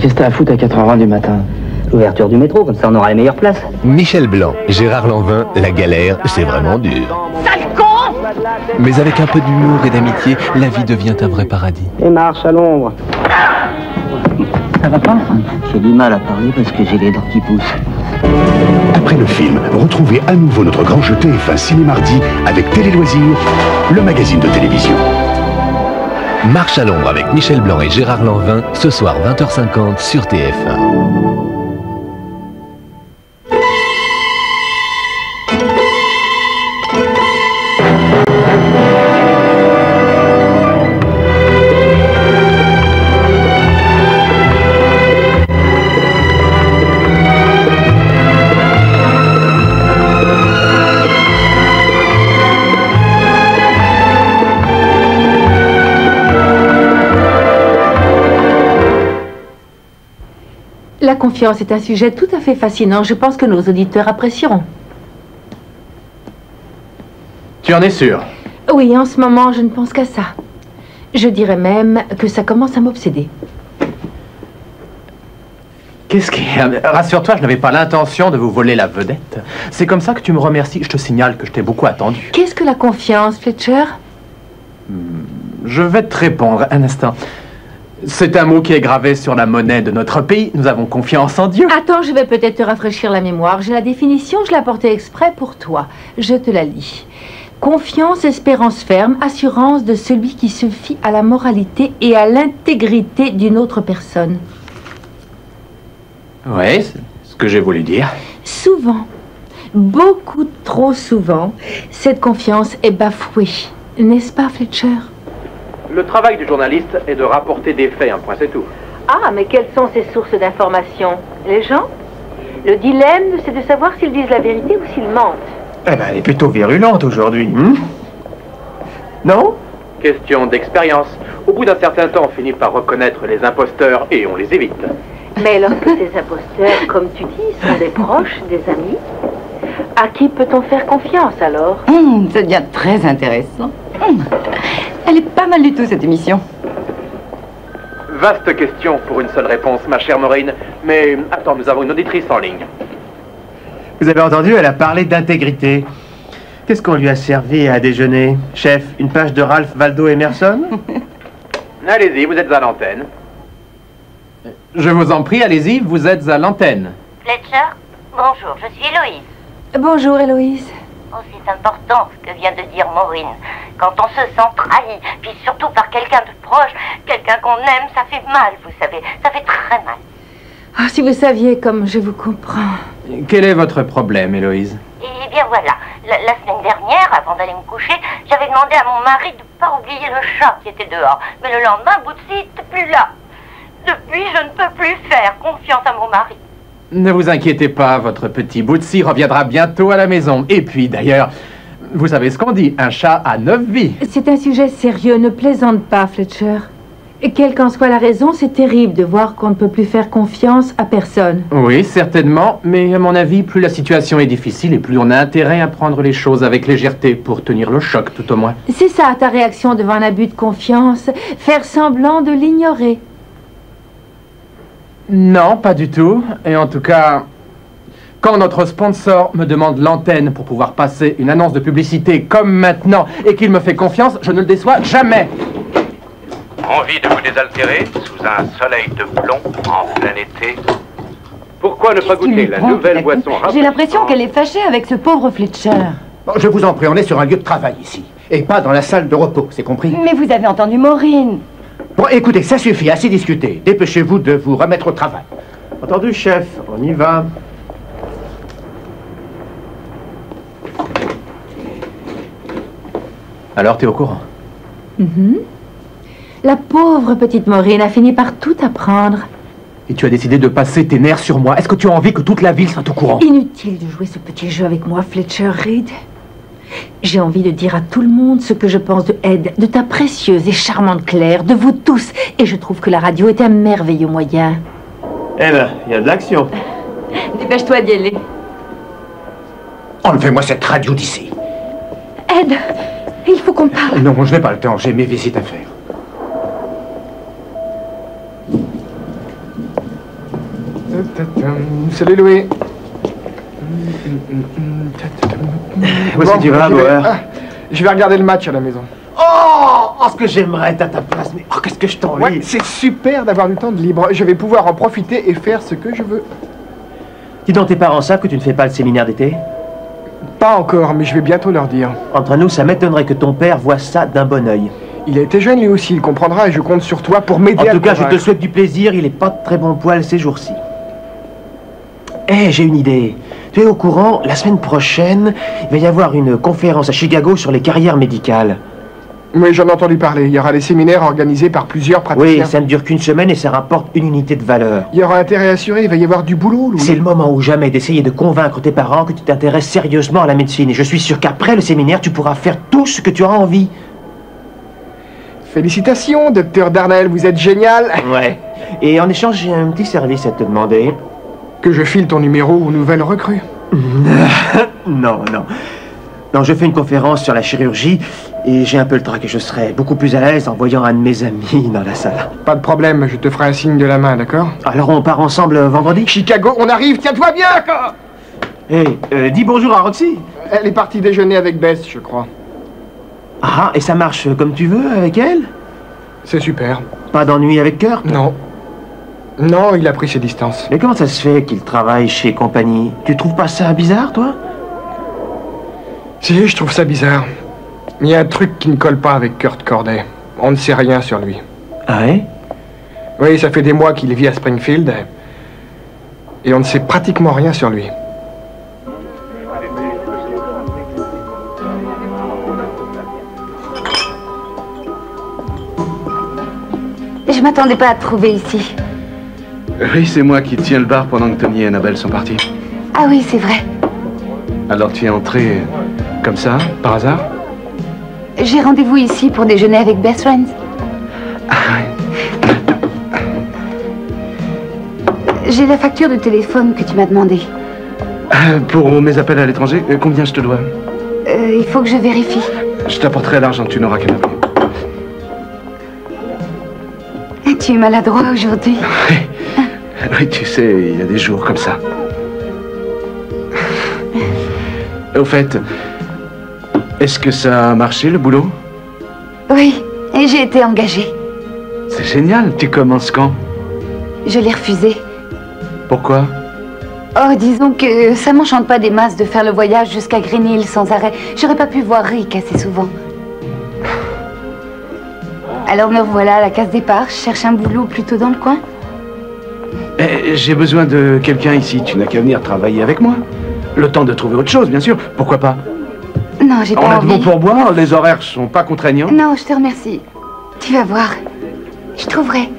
Qu'est-ce que t'as à foutre à 4h20 du matin? L'ouverture du métro, comme ça on aura les meilleures places. Michel Blanc, Gérard Lanvin, la galère, c'est vraiment dur. Sale con! Mais avec un peu d'humour et d'amitié, la vie devient un vrai paradis. Et marche à l'ombre. Ça va pas? J'ai du mal à parler parce que j'ai les dents qui poussent. Après le film, retrouvez à nouveau notre grand jeu TF1 Ciné-Mardi avec Télé Loisirs, le magazine de télévision. Marche à l'ombre avec Michel Blanc et Gérard Lanvin, ce soir 20h50 sur TF1. La confiance est un sujet tout à fait fascinant. Je pense que nos auditeurs apprécieront. Tu en es sûr? Oui, en ce moment, je ne pense qu'à ça. Je dirais même que ça commence à m'obséder. Qu'est-ce qui... Rassure-toi, je n'avais pas l'intention de vous voler la vedette. C'est comme ça que tu me remercies. Je te signale que je t'ai beaucoup attendu. Qu'est-ce que la confiance, Fletcher? Je vais te répondre un instant. C'est un mot qui est gravé sur la monnaie de notre pays. Nous avons confiance en Dieu. Attends, je vais peut-être te rafraîchir la mémoire. J'ai la définition, je l'ai apportée exprès pour toi. Je te la lis. Confiance, espérance ferme, assurance de celui qui se fie à la moralité et à l'intégrité d'une autre personne. Oui, c'est ce que j'ai voulu dire. Souvent, beaucoup trop souvent, cette confiance est bafouée. N'est-ce pas, Fletcher? Le travail du journaliste est de rapporter des faits, un point, c'est tout. Ah, mais quelles sont ces sources d'information? Les gens? Le dilemme, c'est de savoir s'ils disent la vérité ou s'ils mentent. Eh ben, elle est plutôt virulente aujourd'hui, non? Question d'expérience. Au bout d'un certain temps, on finit par reconnaître les imposteurs et on les évite. Mais lorsque ces imposteurs, comme tu dis, sont des proches, des amis, à qui peut-on faire confiance alors? Ça devient très intéressant. Elle est pas mal du tout, cette émission. Vaste question pour une seule réponse, ma chère Maureen. Mais attends, nous avons une auditrice en ligne. Vous avez entendu, elle a parlé d'intégrité. Qu'est-ce qu'on lui a servi à déjeuner? Chef, une page de Ralph Waldo Emerson? Allez-y, vous êtes à l'antenne. Je vous en prie, allez-y, vous êtes à l'antenne. Fletcher, bonjour, je suis Héloïse. Bonjour, Héloïse. Oh, c'est important ce que vient de dire Maureen. Quand on se sent trahi, puis surtout par quelqu'un de proche, quelqu'un qu'on aime, ça fait mal, vous savez. Ça fait très mal. Ah, si vous saviez comme je vous comprends. Quel est votre problème, Héloïse? Eh bien voilà, la semaine dernière, avant d'aller me coucher, j'avais demandé à mon mari de ne pas oublier le chat qui était dehors. Mais le lendemain, Bootsy n'était plus là. Depuis, je ne peux plus faire confiance à mon mari. Ne vous inquiétez pas, votre petit Bootsy reviendra bientôt à la maison. Et puis, d'ailleurs, vous savez ce qu'on dit, un chat a 9 vies. C'est un sujet sérieux, ne plaisante pas, Fletcher. Et quelle qu'en soit la raison, c'est terrible de voir qu'on ne peut plus faire confiance à personne. Oui, certainement, mais à mon avis, plus la situation est difficile et plus on a intérêt à prendre les choses avec légèreté pour tenir le choc, tout au moins. C'est ça, ta réaction devant un abus de confiance, faire semblant de l'ignorer. Non, pas du tout. Et en tout cas, quand notre sponsor me demande l'antenne pour pouvoir passer une annonce de publicité comme maintenant et qu'il me fait confiance, je ne le déçois jamais. Envie de vous désaltérer sous un soleil de plomb en plein été? Pourquoi ne pas goûter la nouvelle boisson? J'ai l'impression qu'elle est fâchée avec ce pauvre Fletcher. Bon, je vous en prie, on est sur un lieu de travail ici. Et pas dans la salle de repos, c'est compris? Mais vous avez entendu Maureen. Bon, écoutez, ça suffit, assez discuté. Dépêchez-vous de vous remettre au travail. Entendu, chef, on y va. Alors, t'es au courant? La pauvre petite Maureen a fini par tout apprendre. Et tu as décidé de passer tes nerfs sur moi. Est-ce que tu as envie que toute la ville soit au courant? Inutile de jouer ce petit jeu avec moi, Fletcher Reed. J'ai envie de dire à tout le monde ce que je pense de Ed, de ta précieuse et charmante Claire, de vous tous. Et je trouve que la radio est un merveilleux moyen. Eh ben, il y a de l'action. Dépêche-toi d'y aller. Enlevez-moi cette radio d'ici. Ed, il faut qu'on parle. Non, je n'ai pas le temps, j'ai mes visites à faire. Salut Louis. Où est-ce que tu vas, Bauer? Je vais regarder le match à la maison. Oh, ce que j'aimerais être à ta place, mais qu'est-ce que je t'ennuie. Ouais, c'est super d'avoir du temps de libre. Je vais pouvoir en profiter et faire ce que je veux. Dis donc, tes parents savent que tu ne fais pas le séminaire d'été? Pas encore, mais je vais bientôt leur dire. Entre nous, ça m'étonnerait que ton père voie ça d'un bon œil. Il a été jeune lui aussi, il comprendra et je compte sur toi pour m'aider à... En tout cas, je te souhaite du plaisir, il est pas de très bon poil ces jours-ci. Eh, j'ai une idée. Tu es au courant, la semaine prochaine, il va y avoir une conférence à Chicago sur les carrières médicales. Oui, j'en ai entendu parler. Il y aura des séminaires organisés par plusieurs praticiens. Oui, ça ne dure qu'une semaine et ça rapporte une unité de valeur. Il y aura intérêt assuré, il va y avoir du boulot, Louis. C'est le moment ou jamais d'essayer de convaincre tes parents que tu t'intéresses sérieusement à la médecine. Et je suis sûr qu'après le séminaire, tu pourras faire tout ce que tu auras envie. Félicitations, docteur Darnell, vous êtes génial. Ouais. Et en échange, j'ai un petit service à te demander. Que je file ton numéro aux nouvelles recrues. Non, non. Non, je fais une conférence sur la chirurgie et j'ai un peu le trac et je serai beaucoup plus à l'aise en voyant un de mes amis dans la salle. Pas de problème, je te ferai un signe de la main, d'accord? Alors on part ensemble vendredi? Chicago, on arrive, tiens-toi bien, quoi. Hé, dis bonjour à Roxy. Elle est partie déjeuner avec Bess, je crois. Ah, et ça marche comme tu veux avec elle? C'est super. Pas d'ennui avec Kurt? Non. Non, il a pris ses distances. Mais comment ça se fait qu'il travaille chez Compagnie? Tu trouves pas ça bizarre, toi? Si, je trouve ça bizarre. Il y a un truc qui ne colle pas avec Kurt Corday. On ne sait rien sur lui. Ah ouais? Oui, ça fait des mois qu'il vit à Springfield. Et on ne sait pratiquement rien sur lui. Je m'attendais pas à te trouver ici. Oui, c'est moi qui tiens le bar pendant que Tony et Annabelle sont partis. Ah oui, c'est vrai. Alors tu es entré comme ça, par hasard? J'ai rendez-vous ici pour déjeuner avec Best Friends. J'ai la facture de téléphone que tu m'as demandé. Pour mes appels à l'étranger, combien je te dois? Il faut que je vérifie. Je t'apporterai l'argent, tu n'auras qu'à m'appeler. Tu es maladroit aujourd'hui. Oui, tu sais, il y a des jours comme ça. Au fait, est-ce que ça a marché, le boulot? Oui, et j'ai été engagée. C'est génial, tu commences quand? Je l'ai refusé. Pourquoi? Oh, disons que ça m'enchante pas des masses de faire le voyage jusqu'à Green Hill sans arrêt. J'aurais pas pu voir Rick assez souvent. Alors me revoilà à la case départ. Je cherche un boulot plutôt dans le coin. J'ai besoin de quelqu'un ici. Tu n'as qu'à venir travailler avec moi. Le temps de trouver autre chose, bien sûr. Pourquoi pas? Non, j'ai pas envie. On a de bons pourboires, les horaires sont pas contraignants. Non, je te remercie. Tu vas voir. Je trouverai.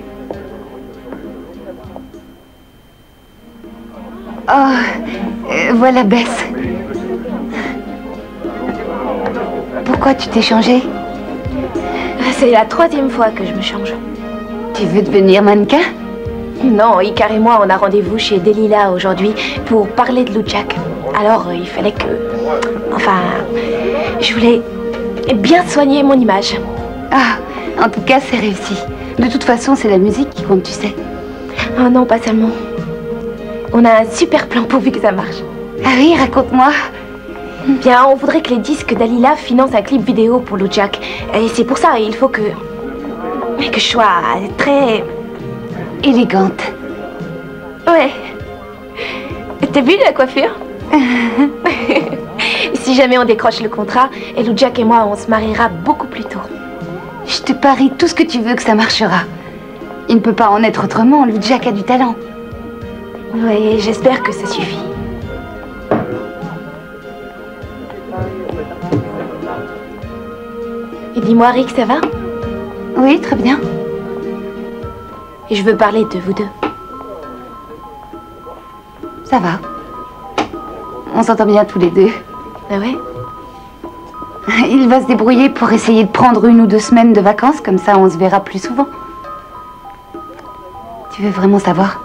Oh, voilà Bess. Pourquoi tu t'es changée? C'est la 3e fois que je me change. Tu veux devenir mannequin? Non, Icar et moi, on a rendez-vous chez Delilah aujourd'hui pour parler de Luchak. Alors, il fallait que... Enfin, je voulais bien soigner mon image. Ah, en tout cas, c'est réussi. De toute façon, c'est la musique qui compte, tu sais. Oh non, pas seulement. On a un super plan pourvu que ça marche. Ah oui, raconte-moi. Bien, on voudrait que les disques d'Alila financent un clip vidéo pour Luchak. Et c'est pour ça, il faut que je sois très... élégante. Ouais. T'as vu la coiffure? Si jamais on décroche le contrat, et Luchak et moi, on se mariera beaucoup plus tôt. Je te parie tout ce que tu veux que ça marchera. Il ne peut pas en être autrement, Luchak a du talent. Oui, j'espère que ça suffit. Et dis-moi, Rick, ça va? Oui, très bien. Et je veux parler de vous deux. Ça va. On s'entend bien tous les deux. Ah ouais? Il va se débrouiller pour essayer de prendre 1 ou 2 semaines de vacances, comme ça on se verra plus souvent. Tu veux vraiment savoir?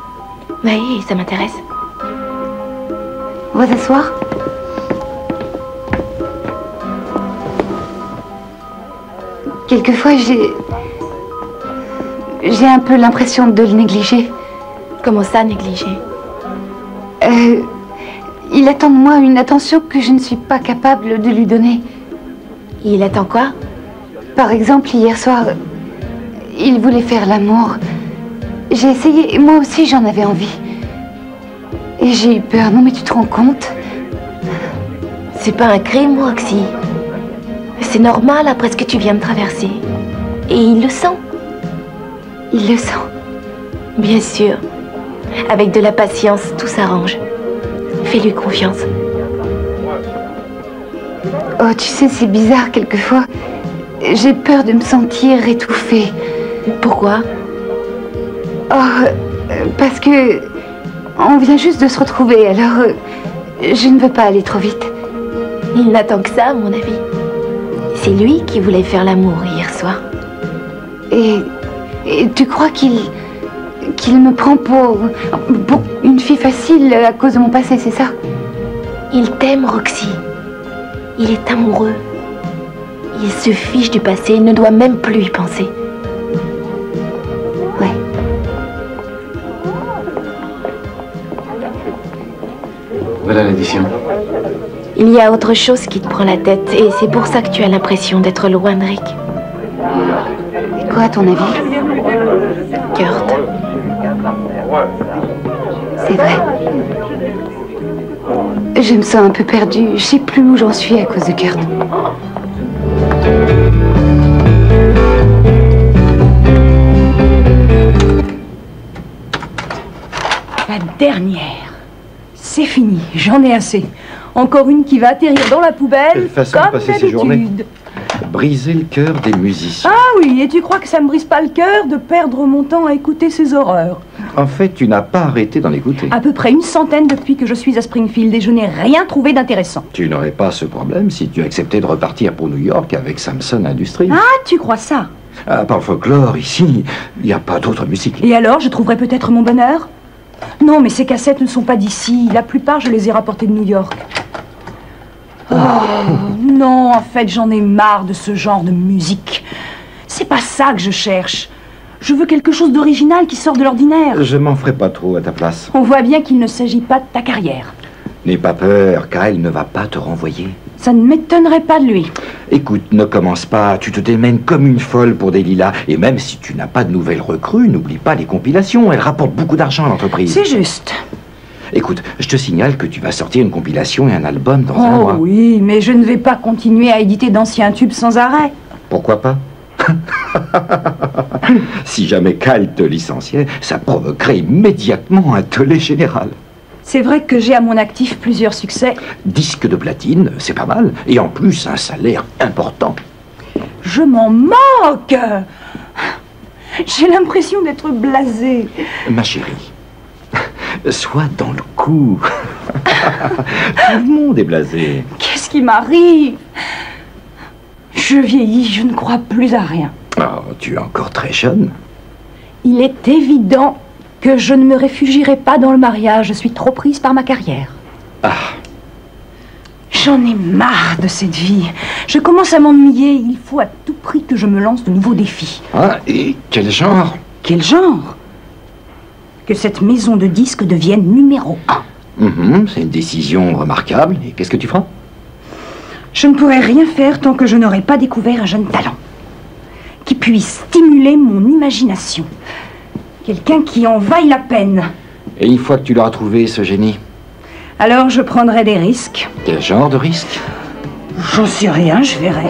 Oui, ça m'intéresse. On va s'asseoir. Quelquefois, j'ai un peu l'impression de le négliger. Comment ça, négliger? Il attend de moi une attention que je ne suis pas capable de lui donner. Il attend quoi? Par exemple, hier soir, il voulait faire l'amour. J'ai essayé, et moi aussi j'en avais envie. Et j'ai eu peur. Non mais tu te rends compte? C'est pas un crime, Roxy. C'est normal après ce que tu viens de traverser. Et il le sent. Il le sent. Bien sûr. Avec de la patience, tout s'arrange. Fais-lui confiance. Oh, tu sais, c'est bizarre quelquefois. J'ai peur de me sentir étouffée. Pourquoi? Oh, parce que on vient juste de se retrouver, alors je ne veux pas aller trop vite. Il n'attend que ça, à mon avis. C'est lui qui voulait faire l'amour hier soir. Et tu crois qu'il me prend pour une fille facile à cause de mon passé, c'est ça? Il t'aime, Roxy. Il est amoureux. Il se fiche du passé, il ne doit même plus y penser. Ouais. Voilà l'addition. Il y a autre chose qui te prend la tête, et c'est pour ça que tu as l'impression d'être loin de Rick. Et quoi, à ton avis? Kurt. C'est vrai. Je me sens un peu perdue. Je sais plus où j'en suis à cause de Kurt. La dernière. C'est fini, j'en ai assez. Encore une qui va atterrir dans la poubelle, Quelle façon de passer ses journées. Briser le cœur des musiciens. Ah oui, et tu crois que ça me brise pas le cœur de perdre mon temps à écouter ces horreurs? En fait, tu n'as pas arrêté d'en écouter. À peu près une centaine depuis que je suis à Springfield et je n'ai rien trouvé d'intéressant. Tu n'aurais pas ce problème si tu acceptais de repartir pour New York avec Samson Industries. Ah, tu crois ça? À part le folklore, ici, il n'y a pas d'autre musique. Et alors, je trouverai peut-être mon bonheur? Non, mais ces cassettes ne sont pas d'ici. La plupart, je les ai rapportées de New York. Oh, non, en fait, j'en ai marre de ce genre de musique. C'est pas ça que je cherche. Je veux quelque chose d'original qui sort de l'ordinaire. Je m'en ferai pas trop à ta place. On voit bien qu'il ne s'agit pas de ta carrière. N'aie pas peur, Kyle ne va pas te renvoyer. Ça ne m'étonnerait pas de lui. Écoute, ne commence pas, tu te démènes comme une folle pour des lilas. Et même si tu n'as pas de nouvelles recrues, n'oublie pas les compilations, elles rapportent beaucoup d'argent à l'entreprise. C'est juste. Écoute, je te signale que tu vas sortir une compilation et un album dans un mois. Oh oui, mais je ne vais pas continuer à éditer d'anciens tubes sans arrêt. Pourquoi pas? Si jamais Kyle te licenciait, ça provoquerait immédiatement un tollé général. C'est vrai que j'ai à mon actif plusieurs succès. Disque de platine, c'est pas mal. Et en plus, un salaire important. Je m'en moque. J'ai l'impression d'être blasée. Ma chérie, sois dans le coup. Tout le monde est blasé. Qu'est-ce qui m'arrive? Je vieillis, je ne crois plus à rien. Oh, tu es encore très jeune. Il est évident que je ne me réfugierai pas dans le mariage. Je suis trop prise par ma carrière. Ah. J'en ai marre de cette vie. Je commence à m'ennuyer. Il faut à tout prix que je me lance de nouveaux défis. Ah, et quel genre? Quel genre? Que cette maison de disques devienne numéro 1. C'est une décision remarquable. Et qu'est-ce que tu feras? Je ne pourrai rien faire tant que je n'aurai pas découvert un jeune talent qui puisse stimuler mon imagination. Quelqu'un qui en vaille la peine. Et une fois que tu l'auras trouvé, ce génie? Alors je prendrai des risques. Quel genre de risque? J'en sais rien, je verrai.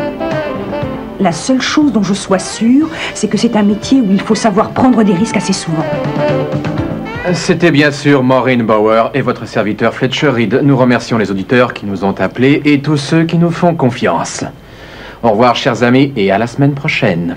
La seule chose dont je sois sûre, c'est que c'est un métier où il faut savoir prendre des risques assez souvent. C'était bien sûr Maureen Bauer et votre serviteur Fletcher Reed. Nous remercions les auditeurs qui nous ont appelés et tous ceux qui nous font confiance. Au revoir, chers amis, et à la semaine prochaine.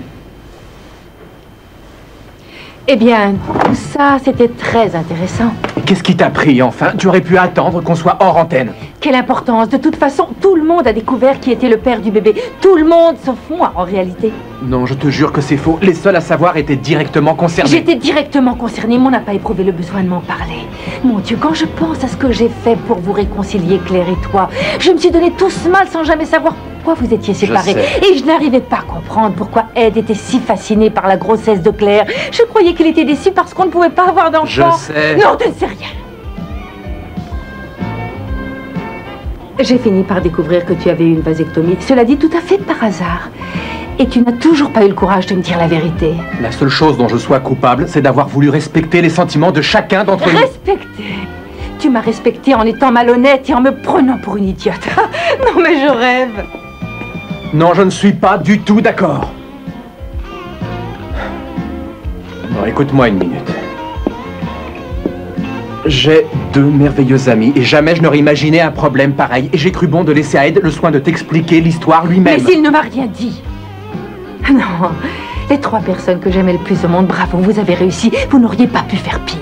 Eh bien, tout ça, c'était très intéressant. Qu'est-ce qui t'a pris, enfin? Tu aurais pu attendre qu'on soit hors antenne. Quelle importance! De toute façon, tout le monde a découvert qui était le père du bébé. Tout le monde, sauf moi, en réalité. Non, je te jure que c'est faux. Les seuls à savoir étaient directement concernés. J'étais directement concernée, mais on n'a pas éprouvé le besoin de m'en parler. Mon Dieu, quand je pense à ce que j'ai fait pour vous réconcilier, Claire et toi, je me suis donné tout ce mal sans jamais savoir pourquoi vous étiez séparés. Et je n'arrivais pas à comprendre pourquoi Ed était si fasciné par la grossesse de Claire. Je croyais qu'il était déçu parce qu'on ne pouvait pas avoir d'enfant. Je sais. Non, tu ne sais rien. J'ai fini par découvrir que tu avais eu une vasectomie. Cela dit, tout à fait par hasard. Et tu n'as toujours pas eu le courage de me dire la vérité. La seule chose dont je sois coupable, c'est d'avoir voulu respecter les sentiments de chacun d'entre nous. Respecter? Tu m'as respecté en étant malhonnête et en me prenant pour une idiote. Non, mais je rêve. Non, je ne suis pas du tout d'accord. Bon, écoute-moi une minute. J'ai 2 merveilleuses amies et jamais je n'aurais imaginé un problème pareil. Et j'ai cru bon de laisser à Ed le soin de t'expliquer l'histoire lui-même. Mais s'il ne m'a rien dit. Non, les 3 personnes que j'aimais le plus au monde, bravo, vous avez réussi. Vous n'auriez pas pu faire pire.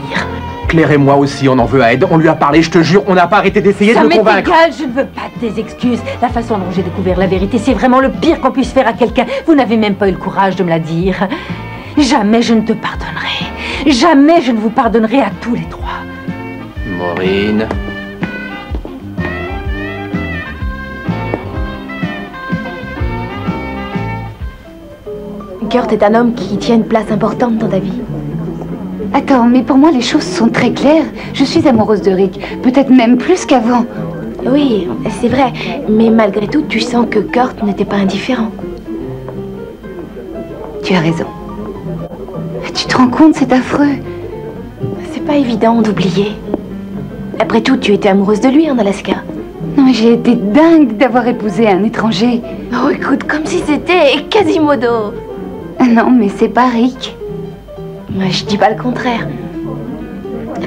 Claire et moi aussi, on en veut à Ed. On lui a parlé, je te jure, on n'a pas arrêté d'essayer de le convaincre. Ça m'est égal, je ne veux pas de tes excuses. La façon dont j'ai découvert la vérité, c'est vraiment le pire qu'on puisse faire à quelqu'un. Vous n'avez même pas eu le courage de me la dire. Jamais je ne te pardonnerai. Jamais je ne vous pardonnerai à tous les 3. Maureen. Kurt est un homme qui tient une place importante dans ta vie. Attends, mais pour moi les choses sont très claires. Je suis amoureuse de Rick, peut-être même plus qu'avant. Oui, c'est vrai, mais malgré tout, tu sens que Kurt n'était pas indifférent. Tu as raison. Tu te rends compte, c'est affreux. C'est pas évident d'oublier. Après tout, tu étais amoureuse de lui en Alaska. Non, mais j'ai été dingue d'avoir épousé un étranger. Oh, écoute, comme si c'était Quasimodo. Non, mais c'est pas Rick. Moi, je dis pas le contraire.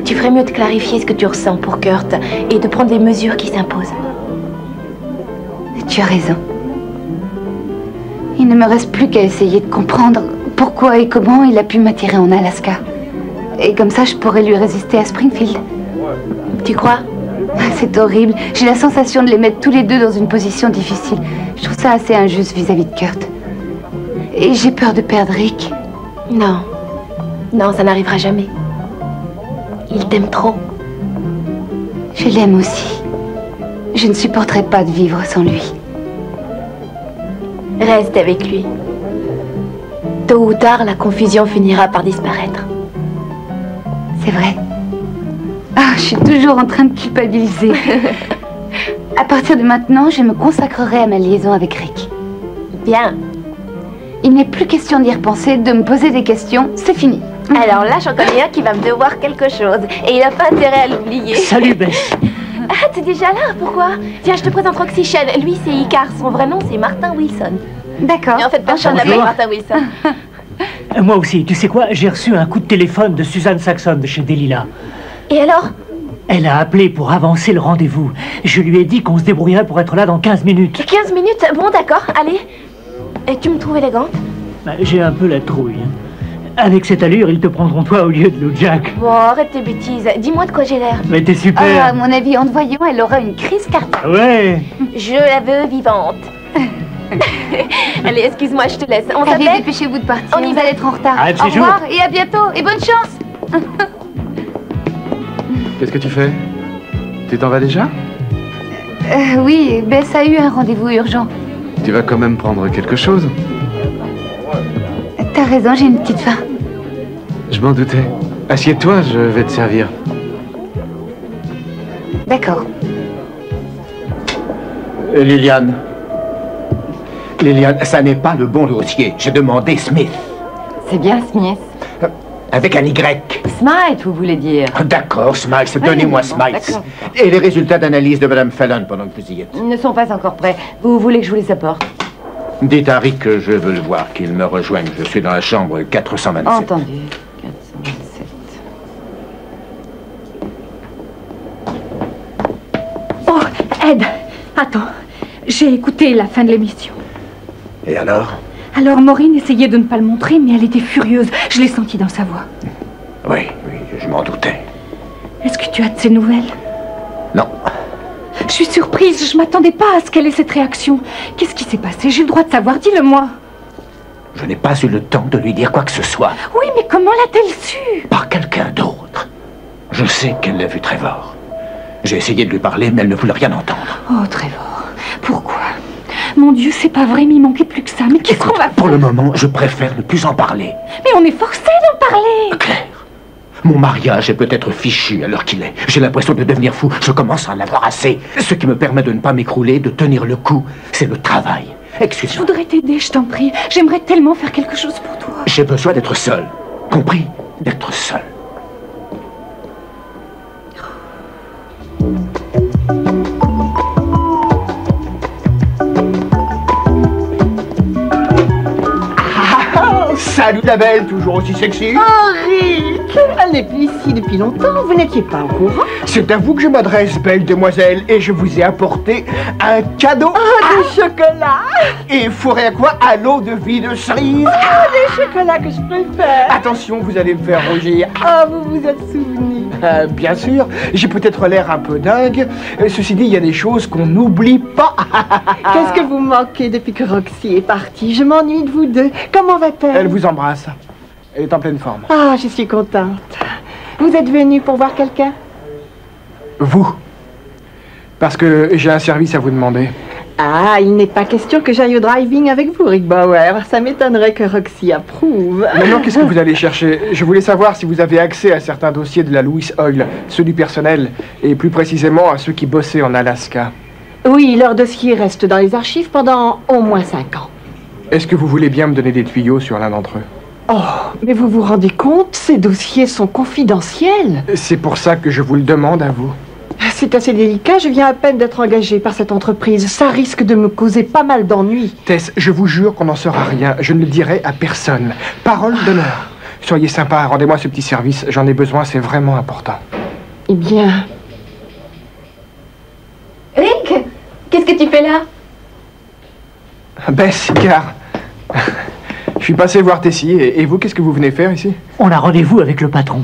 Tu ferais mieux de clarifier ce que tu ressens pour Kurt et de prendre les mesures qui s'imposent. Tu as raison. Il ne me reste plus qu'à essayer de comprendre pourquoi et comment il a pu m'attirer en Alaska. Et comme ça, je pourrais lui résister à Springfield. Tu crois? C'est horrible. J'ai la sensation de les mettre tous les deux dans une position difficile. Je trouve ça assez injuste vis-à-vis de Kurt. Et j'ai peur de perdre Rick. Non. Non, ça n'arrivera jamais. Il t'aime trop. Je l'aime aussi. Je ne supporterai pas de vivre sans lui. Reste avec lui. Tôt ou tard, la confusion finira par disparaître. C'est vrai. Ah, je suis toujours en train de culpabiliser. À partir de maintenant, je me consacrerai à ma liaison avec Rick. Bien. Il n'est plus question d'y repenser, de me poser des questions, c'est fini. Alors là, j'en connais un qui va me devoir quelque chose. Et il n'a pas intérêt à l'oublier. Salut, Bess. Ah, t'es déjà là? Pourquoi? Tiens, je te présente Roxy Shell. Lui, c'est Icar. Son vrai nom, c'est Martin Wilson. D'accord. Et en fait, personne n'appelle Martin Wilson. Moi aussi, tu sais quoi? J'ai reçu un coup de téléphone de Suzanne Saxon de chez Delilah. Et alors? Elle a appelé pour avancer le rendez-vous. Je lui ai dit qu'on se débrouillerait pour être là dans 15 minutes. 15 minutes? Bon, d'accord, allez. Et tu me trouves élégante? J'ai un peu la trouille. Avec cette allure, ils te prendront toi au lieu de Lou Jack. Bon, arrête tes bêtises. Dis-moi de quoi j'ai l'air. Mais t'es super. Ah, à mon avis, en te voyant, elle aura une crise cardiaque. Ouais. Je la veux vivante. Allez, excuse-moi, je te laisse. On Allez, s'appelle? dépêchez-vous de partir. On y Vous va. allez être en retard. Arrête, Au c'est jour. revoir et à bientôt. Et bonne chance. Qu'est-ce que tu fais? Tu t'en vas déjà? Oui, Bess a eu un rendez-vous urgent. Tu vas quand même prendre quelque chose? T'as raison, j'ai une petite faim. Je m'en doutais. Assieds-toi, je vais te servir. D'accord. Liliane. Liliane, ça n'est pas le bon dossier. J'ai demandé Smith. C'est bien Smith. Avec un Y. Smite, vous voulez dire? D'accord, Smith. Donnez-moi Smith. D'accord. Et les résultats d'analyse de Madame Fallon pendant que vous y êtes. Ils ne sont pas encore prêts. Vous voulez que je vous les apporte? Dites à Rick que je veux le voir, qu'il me rejoigne. Je suis dans la chambre 427. Entendu. 427. Oh, Ed, attends. J'ai écouté la fin de l'émission. Et alors? Alors Maureen essayait de ne pas le montrer, mais elle était furieuse. Je l'ai senti dans sa voix. Oui, je m'en doutais. Est-ce que tu as de ses nouvelles? Non. Je suis surprise, je m'attendais pas à ce qu'elle ait cette réaction. Qu'est-ce qui s'est passé? J'ai le droit de savoir, dis-le-moi. Je n'ai pas eu le temps de lui dire quoi que ce soit. Oui, mais comment l'a-t-elle su? Par quelqu'un d'autre. Je sais qu'elle l'a vu Trevor. J'ai essayé de lui parler, mais elle ne voulait rien entendre. Oh, Trevor, pourquoi? Mon Dieu, c'est pas vrai, mais il manquait plus que ça. Mais qu'est-ce qu'on va faire? Pour le moment, je préfère ne plus en parler. Mais on est forcé d'en parler. Claire, Mon mariage est peut-être fichu à l'heure qu'il est. J'ai l'impression de devenir fou. Je commence à en avoir assez. Ce qui me permet de ne pas m'écrouler, de tenir le coup, c'est le travail. Excuse-moi. Je voudrais t'aider, je t'en prie. J'aimerais tellement faire quelque chose pour toi. J'ai besoin d'être seul. Compris? D'être seul. Salut la belle, toujours aussi sexy. Henri, elle n'est plus ici depuis longtemps, vous n'étiez pas au courant. C'est à vous que je m'adresse, belle demoiselle, et je vous ai apporté un cadeau. Ah, des chocolats. Et fourré à quoi? À l'eau de vie de cerise. Ah, des chocolats que je préfère. Attention, vous allez me faire rougir. Ah, vous vous êtes souvenu. Bien sûr, j'ai peut-être l'air un peu dingue. Ceci dit, il y a des choses qu'on n'oublie pas. Qu'est-ce que vous manquez depuis que Roxy est partie? Je m'ennuie de vous deux. Comment va-t-elle? Elle vous embrasse. Elle est en pleine forme. Ah, je suis contente. Vous êtes venu pour voir quelqu'un? Vous. Parce que j'ai un service à vous demander. Ah, il n'est pas question que j'aille au driving avec vous, Rick Bauer. Ça m'étonnerait que Roxy approuve. Maintenant, qu'est-ce que vous allez chercher? Je voulais savoir si vous avez accès à certains dossiers de la Louis Oil, ceux du personnel, et plus précisément à ceux qui bossaient en Alaska. Oui, leur dossier reste dans les archives pendant au moins 5 ans. Est-ce que vous voulez bien me donner des tuyaux sur l'un d'entre eux? Oh, mais vous vous rendez compte, ces dossiers sont confidentiels. C'est pour ça que je vous le demande à vous. C'est assez délicat, je viens à peine d'être engagée par cette entreprise. Ça risque de me causer pas mal d'ennuis. Tess, je vous jure qu'on n'en saura rien. Je ne le dirai à personne. Parole d'honneur. Soyez sympa, rendez-moi ce petit service. J'en ai besoin, c'est vraiment important. Eh bien... Rick, qu'est-ce que tu fais là? Bess, car... Je suis passé voir Tessie, et vous, qu'est-ce que vous venez faire ici? On a rendez-vous avec le patron.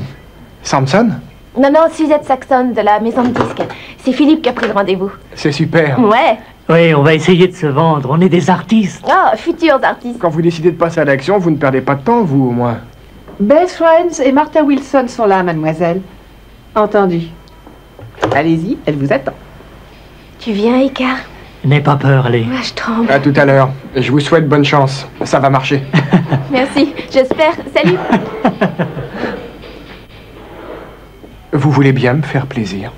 Samson? Non, Suzette Saxon de la maison de disques. C'est Philippe qui a pris le rendez-vous. C'est super. Ouais. Oui, on va essayer de se vendre. On est des artistes. Ah, futurs artistes. Quand vous décidez de passer à l'action, vous ne perdez pas de temps, vous, au moins. Bess Friends et Martha Wilson sont là, mademoiselle. Entendu. Allez-y, elle vous attend. Tu viens, Icar? N'aie pas peur, allez. Ouais, je tremble. À tout à l'heure. Je vous souhaite bonne chance. Ça va marcher. Merci, j'espère. Salut. Vous voulez bien me faire plaisir?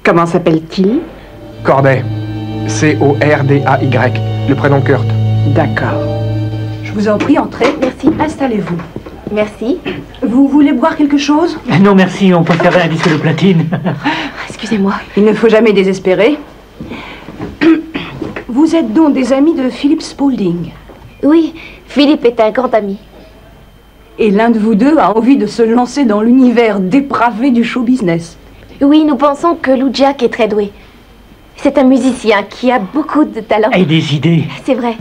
Comment s'appelle-t-il? Corday. C-O-R-D-A-Y. Le prénom Kurt. D'accord. Je vous en prie, entrez. Merci. Installez-vous. Merci. Vous voulez boire quelque chose? Non, merci, on préférait un disque de platine. Excusez-moi. Il ne faut jamais désespérer. Vous êtes donc des amis de Philip Spaulding? Oui, Philippe est un grand ami. Et l'un de vous deux a envie de se lancer dans l'univers dépravé du show business. Oui, nous pensons que Lou Jack est très doué. C'est un musicien qui a beaucoup de talent. Et des idées. C'est vrai.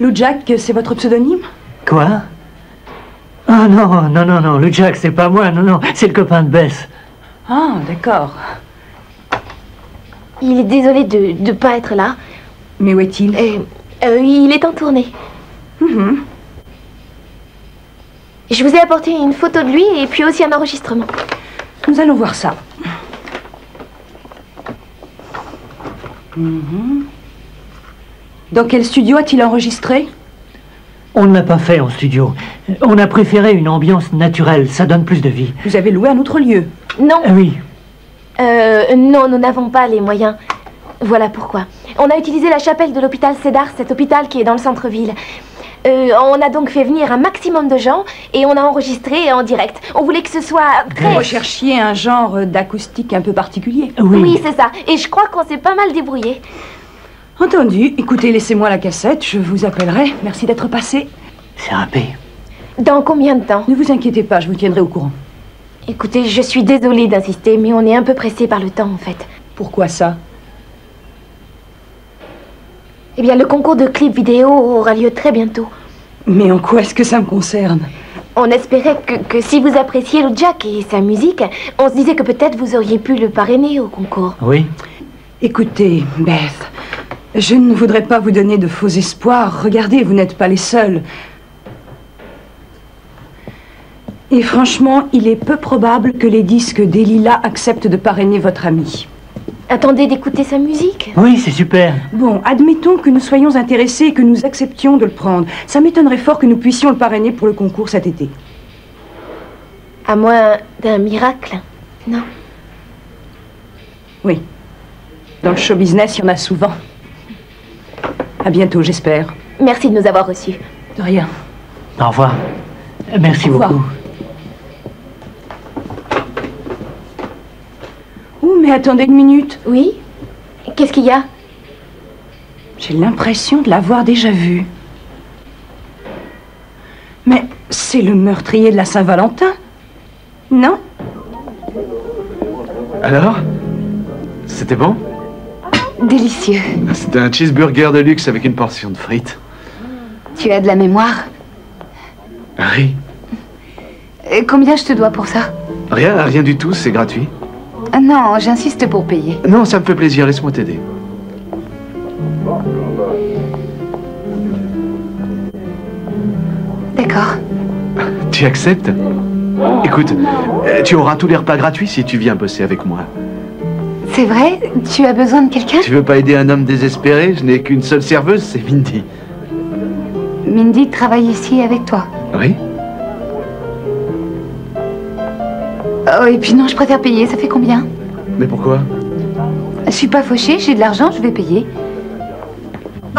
Lou Jack, c'est votre pseudonyme? Quoi? Ah non, Lou Jack, c'est pas moi, non, c'est le copain de Bess. Ah, d'accord. Il est désolé de ne pas être là. Mais où est-il? Il est en tournée. Je vous ai apporté une photo de lui et puis aussi un enregistrement. Nous allons voir ça. Dans quel studio a-t-il enregistré? On ne l'a pas fait en studio. On a préféré une ambiance naturelle, ça donne plus de vie. Vous avez loué un autre lieu? Non. Oui. Non, nous n'avons pas les moyens. Voilà pourquoi. On a utilisé la chapelle de l'hôpital Cédar, cet hôpital qui est dans le centre-ville. On a donc fait venir un maximum de gens et on a enregistré en direct. On voulait que ce soit très... Vous recherchiez un genre d'acoustique un peu particulier? Oui, c'est ça. Et je crois qu'on s'est pas mal débrouillé. Entendu. Écoutez, laissez-moi la cassette, je vous appellerai. Merci d'être passé. C'est râpé. Dans combien de temps? Ne vous inquiétez pas, je vous tiendrai au courant. Écoutez, je suis désolée d'insister, mais on est un peu pressé par le temps, en fait. Pourquoi ça? Eh bien, le concours de clips vidéo aura lieu très bientôt. Mais en quoi est-ce que ça me concerne? On espérait que si vous appréciez Lou Jack et sa musique, on se disait que peut-être vous auriez pu le parrainer au concours. Oui. Écoutez, Beth, je ne voudrais pas vous donner de faux espoirs. Regardez, vous n'êtes pas les seuls. Et franchement, il est peu probable que les disques d'Elila acceptent de parrainer votre ami. Attendez d'écouter sa musique. Oui, c'est super. Bon, admettons que nous soyons intéressés et que nous acceptions de le prendre. Ça m'étonnerait fort que nous puissions le parrainer pour le concours cet été. À moins d'un miracle, non? Oui. Dans le show business, il y en a souvent. À bientôt, j'espère. Merci de nous avoir reçus. De rien. Au revoir. Merci beaucoup. Oh, mais attendez une minute. Oui? Qu'est-ce qu'il y a? J'ai l'impression de l'avoir déjà vu. Mais c'est le meurtrier de la Saint-Valentin, non? Alors? C'était bon? Délicieux. C'était un cheeseburger de luxe avec une portion de frites. Tu as de la mémoire. Oui. Combien je te dois pour ça? Rien du tout, c'est gratuit. Ah non, j'insiste pour payer. Non, ça me fait plaisir, laisse-moi t'aider. D'accord. Tu acceptes? Écoute, tu auras tous les repas gratuits si tu viens bosser avec moi. C'est vrai? Tu as besoin de quelqu'un? Tu veux pas aider un homme désespéré? Je n'ai qu'une seule serveuse, c'est Mindy. Mindy travaille ici avec toi? Oui. Oh, et puis non, je préfère payer. Ça fait combien? Mais pourquoi? Je suis pas fauchée, j'ai de l'argent, je vais payer.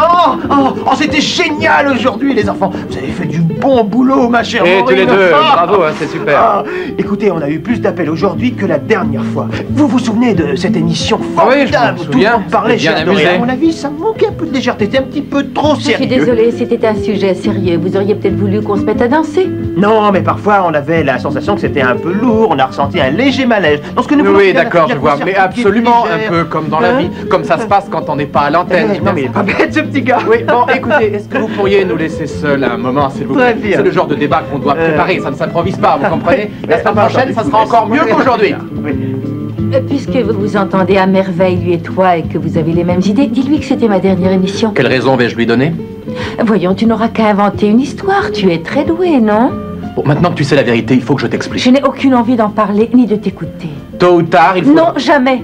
Oh, c'était génial aujourd'hui, les enfants. Vous avez fait du bon boulot, ma chère Et Maureen. tous les deux, bravo, hein, c'est super. Écoutez, on a eu plus d'appels aujourd'hui que la dernière fois. Vous vous souvenez de cette émission Oui, je formidable me où tout le souviens. monde parlait, j'ai Bien adoré. amusé. À mon avis, ça manquait un peu de légèreté, c'était un petit peu trop Je suis sérieux. désolée, c'était un sujet sérieux. Vous auriez peut-être voulu qu'on se mette à danser. Non, mais parfois on avait la sensation que c'était un peu lourd, on a ressenti un léger malaise. Dans ce que nous voulons, Oui, c'est d'accord, la je vois. Mais absolument, un peu comme dans la Hein? vie, comme ça se passe quand on n'est pas à l'antenne. Non, mais il est pas bête, ce petit gars. Oui, bon, écoutez, est-ce que vous pourriez nous laisser seuls un moment, s'il vous plaît? Très bien. C'est le genre de débat qu'on doit préparer, ça ne s'improvise pas, vous comprenez? La semaine prochaine, ça sera encore mieux qu'aujourd'hui. Puisque vous vous entendez à merveille, lui et toi, et que vous avez les mêmes idées, dis-lui que c'était ma dernière émission. Quelle raison vais-je lui donner? Voyons, tu n'auras qu'à inventer une histoire. Tu es très doué, non? Bon, maintenant que tu sais la vérité, il faut que je t'explique. Je n'ai aucune envie d'en parler ni de t'écouter. Tôt ou tard, il faut... Non, jamais.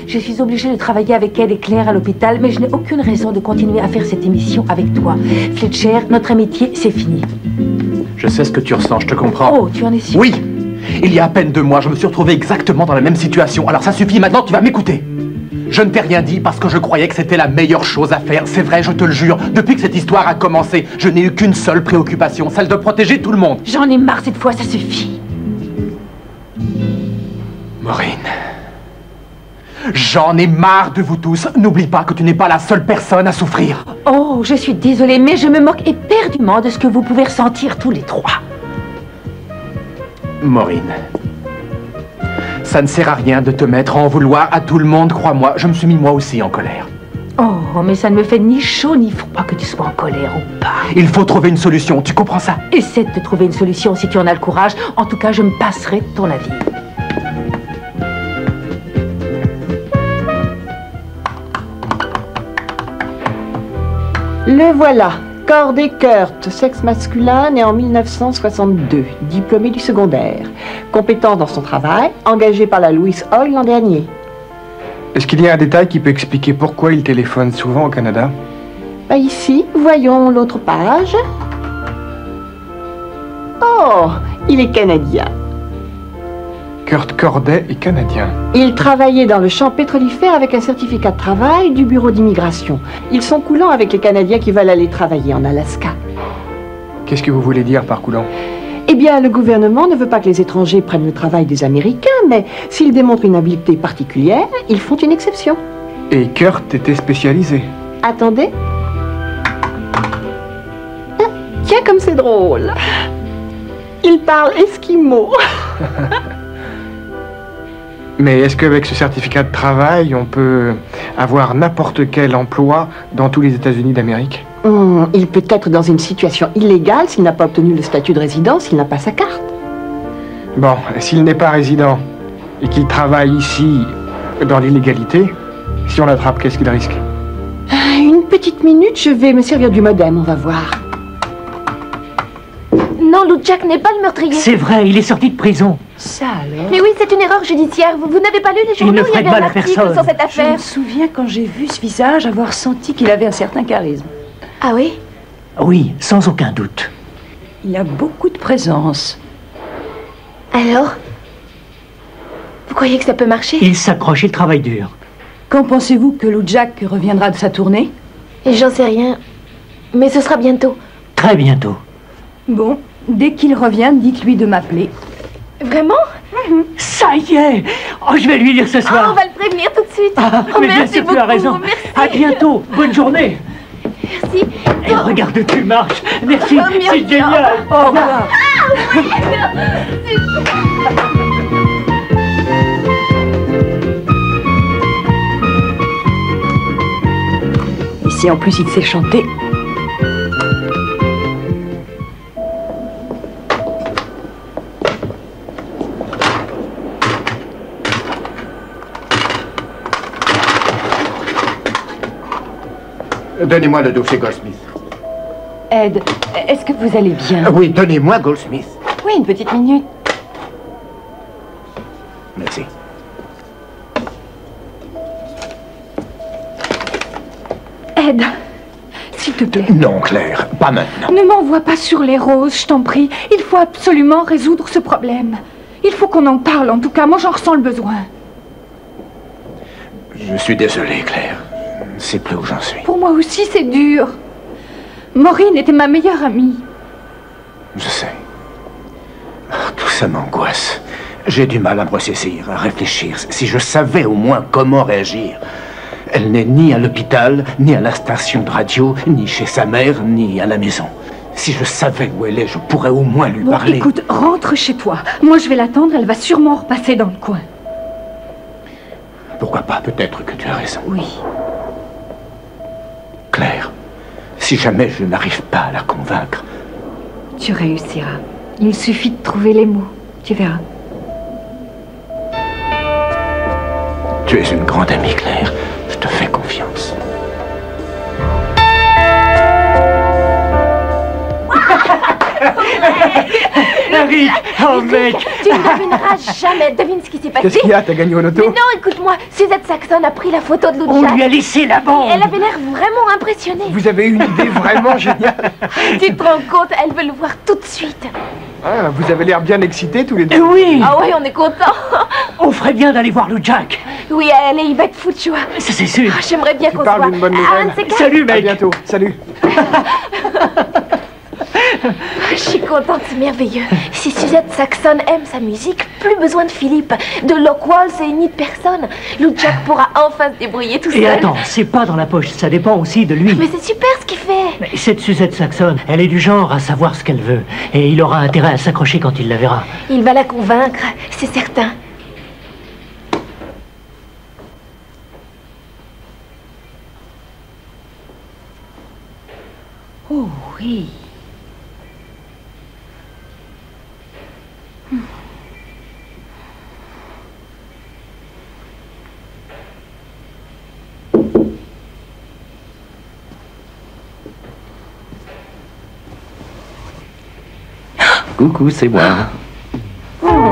Je suis obligée de travailler avec elle et Claire à l'hôpital, mais je n'ai aucune raison de continuer à faire cette émission avec toi. Fletcher, notre amitié, c'est fini. Je sais ce que tu ressens, je te comprends. Oh, tu en es sûr? Oui. Il y a à peine 2 mois, je me suis retrouvé exactement dans la même situation. Alors ça suffit, maintenant tu vas m'écouter. Je ne t'ai rien dit parce que je croyais que c'était la meilleure chose à faire. C'est vrai, je te le jure. Depuis que cette histoire a commencé, je n'ai eu qu'une seule préoccupation, celle de protéger tout le monde. J'en ai marre cette fois, ça suffit. Maureen. J'en ai marre de vous tous. N'oublie pas que tu n'es pas la seule personne à souffrir. Oh, je suis désolée, mais je me moque éperdument de ce que vous pouvez ressentir tous les trois. Maureen, ça ne sert à rien de te mettre à en vouloir à tout le monde, crois-moi. Je me suis mis moi aussi en colère. Oh, mais ça ne me fait ni chaud ni froid que tu sois en colère ou pas. Il faut trouver une solution, tu comprends ça? Essaie de te trouver une solution si tu en as le courage. En tout cas, je me passerai de ton avis. Le voilà. Corday Kurt, sexe masculin, né en 1962, diplômé du secondaire. Compétent dans son travail, engagé par la Louis Oil l'an dernier. Est-ce qu'il y a un détail qui peut expliquer pourquoi il téléphone souvent au Canada? Bah ici, voyons l'autre page. Oh, il est canadien. Kurt Corday est canadien. Il travaillait dans le champ pétrolifère avec un certificat de travail du bureau d'immigration. Ils sont coulants avec les Canadiens qui veulent aller travailler en Alaska. Qu'est-ce que vous voulez dire par coulant? Eh bien, le gouvernement ne veut pas que les étrangers prennent le travail des Américains, mais s'ils démontrent une habileté particulière, ils font une exception. Et Kurt était spécialisé. Attendez. Ah, tiens, comme c'est drôle. Il parle esquimau. Mais est-ce qu'avec ce certificat de travail, on peut avoir n'importe quel emploi dans tous les États-Unis d'Amérique? Il peut être dans une situation illégale s'il n'a pas obtenu le statut de résident, s'il n'a pas sa carte. Bon, s'il n'est pas résident et qu'il travaille ici dans l'illégalité, si on l'attrape, qu'est-ce qu'il risque? Une petite minute, je vais me servir du modem, on va voir. Non, Lou Jack n'est pas le meurtrier. C'est vrai, il est sorti de prison. Ça alors? Mais oui, c'est une erreur judiciaire. Vous n'avez pas lu les journaux? ne ferait Il y de avait mal un à article personne. sur cette Je affaire. me souviens quand j'ai vu ce visage avoir senti qu'il avait un certain charisme. Ah oui? Oui, sans aucun doute. Il a beaucoup de présence. Alors? Vous croyez que ça peut marcher? Il s'accroche, il travaille dur. Quand pensez-vous que Lou Jack reviendra de sa tournée? J'en sais rien. Mais ce sera bientôt. Très bientôt. Bon, dès qu'il revient, dites-lui de m'appeler. Vraiment? Ça y est! Oh, je vais lui dire ce soir. On va le prévenir tout de suite. Mais bien sûr, tu as raison. Merci. À bientôt. Bonne journée. Merci. Et regarde, tu marches. Merci. Merci. C'est génial. Au revoir. Et si en plus il sait chanter? Donnez-moi le dossier Goldsmith. Ed, est-ce que vous allez bien? Oui, donnez-moi Goldsmith. Oui, une petite minute. Merci. Ed, s'il te plaît. Non, Claire, pas maintenant. Ne m'envoie pas sur les roses, je t'en prie. Il faut absolument résoudre ce problème. Il faut qu'on en parle, en tout cas. Moi, j'en ressens le besoin. Je suis désolé, Claire. Je ne sais plus où j'en suis. Pour moi aussi, c'est dur. Maureen était ma meilleure amie. Je sais. Tout ça m'angoisse. J'ai du mal à me ressaisir, à réfléchir. Si je savais au moins comment réagir. Elle n'est ni à l'hôpital, ni à la station de radio, ni chez sa mère, ni à la maison. Si je savais où elle est, je pourrais au moins lui parler. Écoute, rentre chez toi. Moi, je vais l'attendre, elle va sûrement repasser dans le coin. Pourquoi pas? Peut-être que tu as raison. Oui. Claire, si jamais je n'arrive pas à la convaincre... Tu réussiras. Il suffit de trouver les mots. Tu verras. Tu es une grande amie, Claire. Je te fais confiance. Eric, oh mec. Tu ne devineras jamais. Devine ce qui s'est passé. Qu'est-ce qu'il y a? T'as gagné au loto? Mais non, écoute-moi. Suzette Saxon a pris la photo de Lou On Jack. lui a laissé la bande. Elle avait l'air vraiment impressionnée. Vous avez eu une idée vraiment géniale. Tu te rends compte? Elle veut le voir tout de suite. Ah, vous avez l'air bien excités tous les deux. Oui. Ah oui, on est contents. On ferait bien d'aller voir Lou Jack. Oui, allez, il va être fou de joie. Ça, c'est sûr. Ah, j'aimerais bien Tu qu'on se voit. parles d'une bonne nouvelle. Salut, mec. À bientôt. Salut. Je suis contente, c'est merveilleux. Si Suzette Saxon aime sa musique, plus besoin de Philippe. De Lockwall, c'est ni de personne. Lou Jack pourra enfin se débrouiller tout seul. Et attends, c'est pas dans la poche, ça dépend aussi de lui. Mais c'est super ce qu'il fait. Mais cette Suzette Saxon, elle est du genre à savoir ce qu'elle veut. Et il aura intérêt à s'accrocher quand il la verra. Il va la convaincre, c'est certain. Oh oui. Coucou, c'est moi.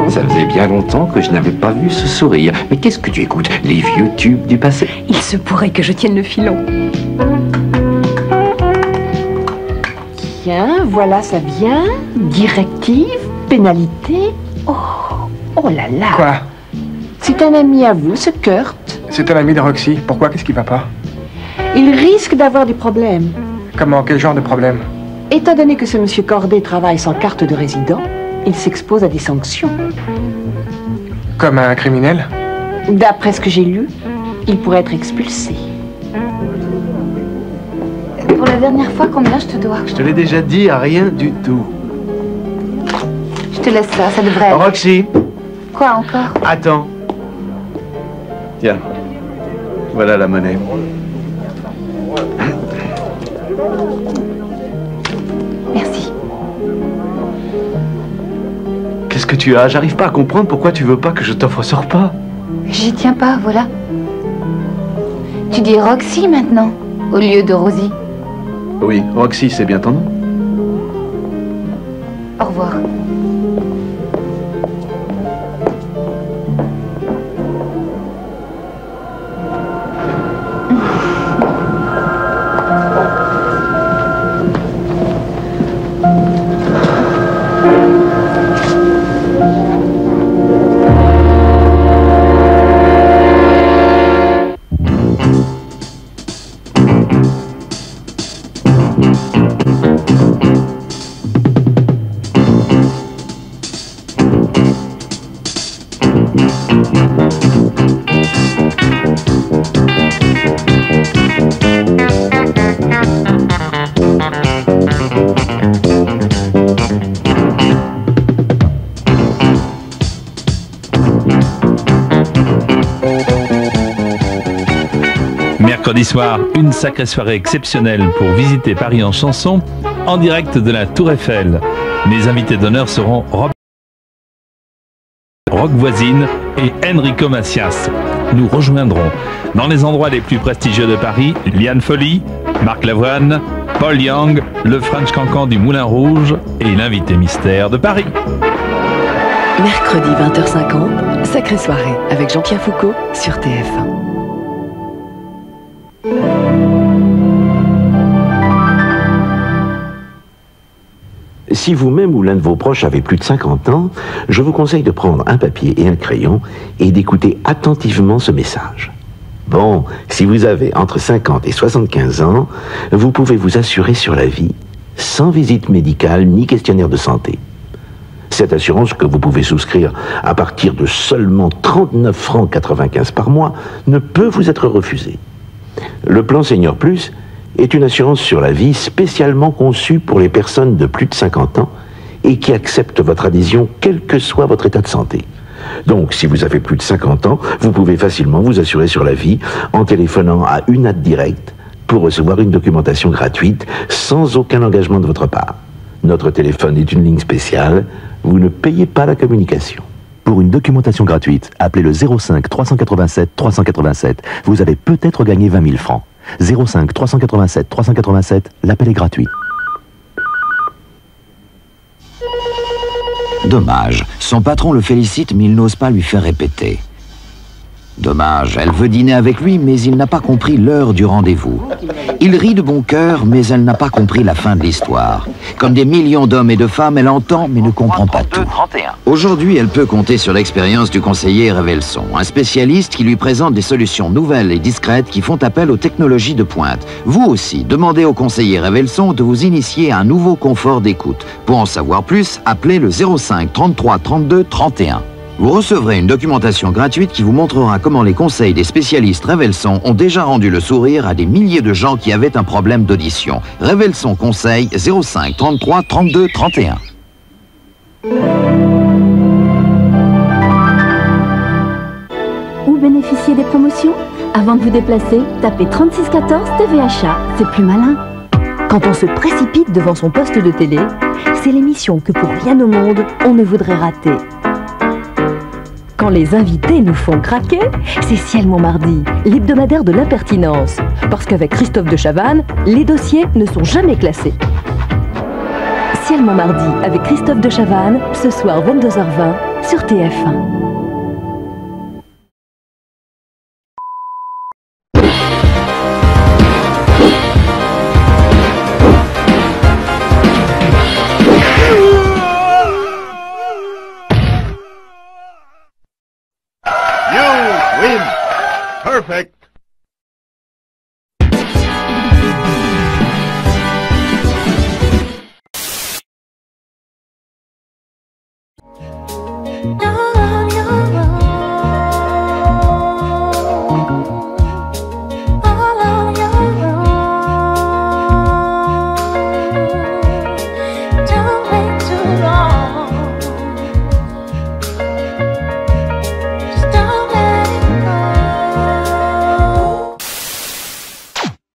Ça faisait bien longtemps que je n'avais pas vu ce sourire. Mais qu'est-ce que tu écoutes? Les vieux tubes du passé? Il se pourrait que je tienne le filon. Tiens, voilà, ça vient. Directive, pénalité. Oh là là. Quoi? C'est un ami à vous, ce Kurt. C'est un ami de Roxy. Pourquoi? Qu'est-ce qui va pas? Il risque d'avoir des problèmes. Comment? Quel genre de problème? Étant donné que ce monsieur Corday travaille sans carte de résident, il s'expose à des sanctions. Comme un criminel? D'après ce que j'ai lu, il pourrait être expulsé. Pour la dernière fois, combien je te dois? Je te l'ai déjà dit, à rien du tout. Je te laisse ça devrait être... Roxy, Quoi encore? attends. Tiens, voilà la monnaie. Merci. Qu'est-ce que tu as? J'arrive pas à comprendre pourquoi tu veux pas que je t'offre ce repas. J'y tiens pas, voilà. Tu dis Roxy maintenant, au lieu de Rosie. Oui, Roxy, c'est bien ton nom. Au revoir. Mercredi soir, une sacrée soirée exceptionnelle pour visiter Paris en chanson, en direct de la Tour Eiffel. Mes invités d'honneur seront Rock Voisine et Enrico Macias. Nous rejoindrons dans les endroits les plus prestigieux de Paris, Liane Folly, Marc Lavoine, Paul Young, le French Cancan du Moulin Rouge et l'invité mystère de Paris. Mercredi 20h50, sacrée soirée avec Jean-Pierre Foucault sur TF1. Si vous-même ou l'un de vos proches avez plus de 50 ans, je vous conseille de prendre un papier et un crayon et d'écouter attentivement ce message. Bon, si vous avez entre 50 et 75 ans, vous pouvez vous assurer sur la vie, sans visite médicale ni questionnaire de santé. Cette assurance que vous pouvez souscrire à partir de seulement 39,95 francs par mois ne peut vous être refusée. Le plan Senior Plus est une assurance sur la vie spécialement conçue pour les personnes de plus de 50 ans et qui accepte votre adhésion quel que soit votre état de santé. Donc, si vous avez plus de 50 ans, vous pouvez facilement vous assurer sur la vie en téléphonant à Unad Direct pour recevoir une documentation gratuite sans aucun engagement de votre part. Notre téléphone est une ligne spéciale, vous ne payez pas la communication. Pour une documentation gratuite, appelez le 05 387 387. Vous allez peut-être gagner 20 000 francs. 05 387 387, l'appel est gratuit. Dommage, son patron le félicite mais il n'ose pas lui faire répéter. Dommage, elle veut dîner avec lui mais il n'a pas compris l'heure du rendez-vous. Il rit de bon cœur mais elle n'a pas compris la fin de l'histoire. Comme des millions d'hommes et de femmes, elle entend mais ne comprend pas tout. Aujourd'hui, elle peut compter sur l'expérience du conseiller Révelson, un spécialiste qui lui présente des solutions nouvelles et discrètes qui font appel aux technologies de pointe. Vous aussi, demandez au conseiller Révelson de vous initier à un nouveau confort d'écoute. Pour en savoir plus, appelez le 05 33 32 31. Vous recevrez une documentation gratuite qui vous montrera comment les conseils des spécialistes Révelson ont déjà rendu le sourire à des milliers de gens qui avaient un problème d'audition. Révelson Conseil 05 33 32 31. Où bénéficier des promotions? Avant de vous déplacer, tapez 3614 TVHA, c'est plus malin. Quand on se précipite devant son poste de télé, c'est l'émission que pour rien au monde, on ne voudrait rater. Quand les invités nous font craquer, c'est Ciel mon mardi, l'hebdomadaire de l'impertinence. Parce qu'avec Christophe de Chavannes, les dossiers ne sont jamais classés. Ciel mon mardi avec Christophe de Chavannes, ce soir 22h20 sur TF1. Perfect. No.